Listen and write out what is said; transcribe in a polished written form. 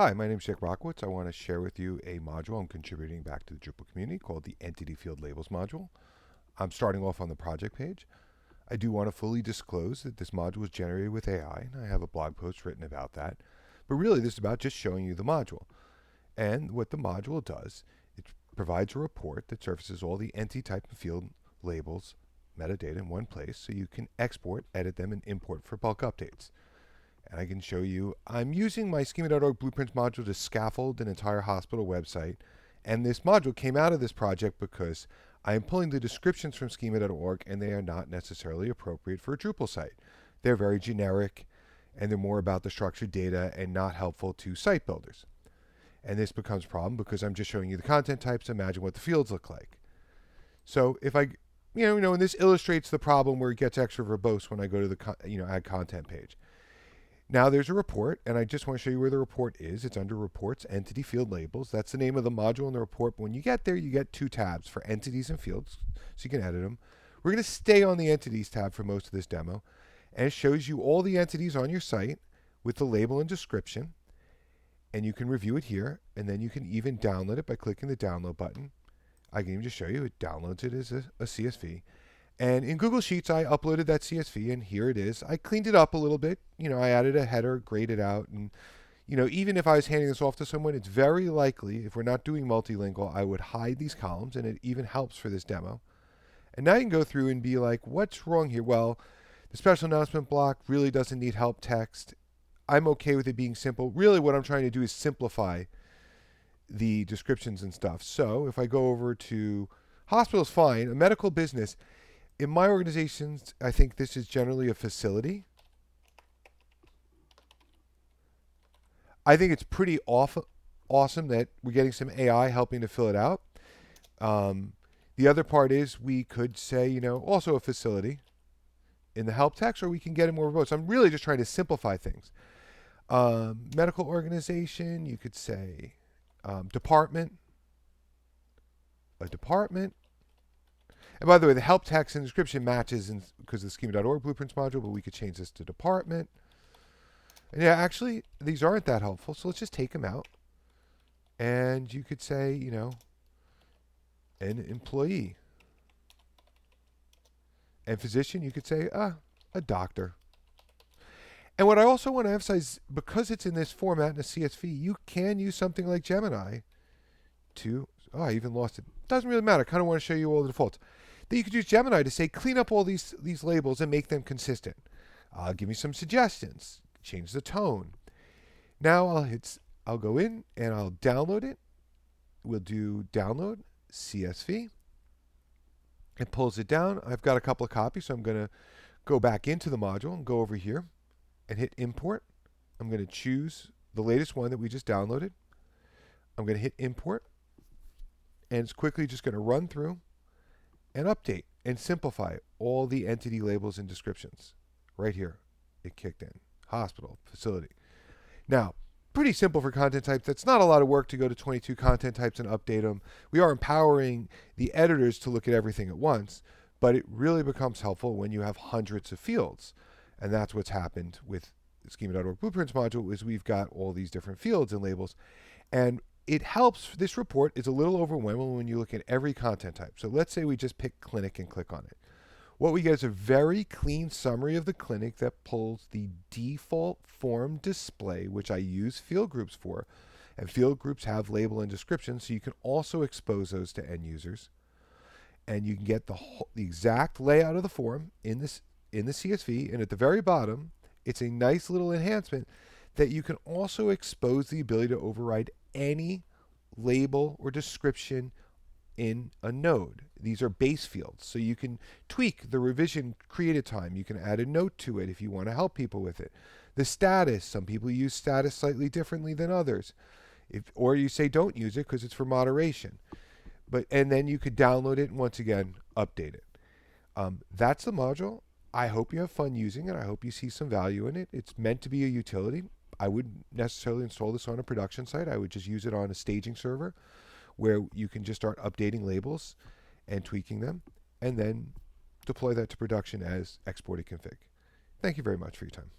Hi, my name is Jake Rockowitz. I want to share with you a module I'm contributing back to the Drupal community called the Entity Field Labels module. I'm starting off on the project page. I do want to fully disclose that this module was generated with AI, and I have a blog post written about that. But really, this is about just showing you the module. And what the module does, it provides a report that surfaces all the entity type and field labels, metadata in one place, so you can export, edit them, and import for bulk updates. And I can show you, I'm using my schema.org blueprints module to scaffold an entire hospital website. And this module came out of this project because I am pulling the descriptions from schema.org and they are not necessarily appropriate for a Drupal site. They're very generic and they're more about the structured data and not helpful to site builders. And this becomes a problem because I'm just showing you the content types. Imagine what the fields look like. So if I, and this illustrates the problem where it gets extra verbose when I go to the, add content page. Now there's a report, and I just want to show you where the report is. It's under Reports, Entity Field Labels. That's the name of the module in the report. But when you get there, you get two tabs for entities and fields, so you can edit them. We're going to stay on the Entities tab for most of this demo. And it shows you all the entities on your site with the label and description. And you can review it here, and then you can even download it by clicking the download button. I can even just show you it downloads it as a CSV. And in Google Sheets, I uploaded that CSV, and here it is. I cleaned it up a little bit. I added a header, graded out, and even if I was handing this off to someone, it's very likely, if we're not doing multilingual, I would hide these columns, and it even helps for this demo. And now you can go through and be like, what's wrong here? Well, the special announcement block really doesn't need help text. I'm okay with it being simple. Really, what I'm trying to do is simplify the descriptions and stuff. So if I go over to hospital's fine, a medical business. In my organizations, I think this is generally a facility. I think it's pretty awesome that we're getting some AI helping to fill it out. The other part is we could say, also a facility in the help text, or we can get it more verbose. I'm really just trying to simplify things. Medical organization, you could say department, a department. And by the way, the help text and description matches because of the schema.org blueprints module, but we could change this to department. And yeah, actually, these aren't that helpful, so let's just take them out. And you could say, an employee. And physician, you could say, a doctor. And what I also want to emphasize, because it's in this format in a CSV, you can use something like Gemini to, I even lost it. Doesn't really matter. I kind of want to show you all the defaults. Then you could use Gemini to say, clean up all these labels and make them consistent. Give me some suggestions. Change the tone. Now I'll go in and I'll download it. We'll do download CSV. It pulls it down. I've got a couple of copies, so I'm going to go back into the module and go over here and hit import. I'm going to choose the latest one that we just downloaded. I'm going to hit import. And it's quickly just going to run through and update and simplify all the entity labels and descriptions. Right here, it kicked in. Hospital, facility. Now, pretty simple for content types. That's not a lot of work to go to 22 content types and update them. We are empowering the editors to look at everything at once, but it really becomes helpful when you have hundreds of fields. And that's what's happened with the schema.org blueprints module is we've got all these different fields and labels. And it helps. This report is a little overwhelming when you look at every content type. So let's say we just pick clinic and click on it. What we get is a very clean summary of the clinic that pulls the default form display, which I use field groups for. And field groups have label and description, so you can also expose those to end users. And you can get the exact layout of the form in the CSV. And at the very bottom, it's a nice little enhancement that you can also expose the ability to override any label or description in a node. These are base fields, so you can tweak the revision created time. You can add a note to it if you want to help people with it. The status, some people use status slightly differently than others. Or you say don't use it because it's for moderation. And then you could download it and once again, update it. That's the module. I hope you have fun using it. I hope you see some value in it. It's meant to be a utility. I wouldn't necessarily install this on a production site. I would just use it on a staging server where you can just start updating labels and tweaking them and then deploy that to production as exported config. Thank you very much for your time.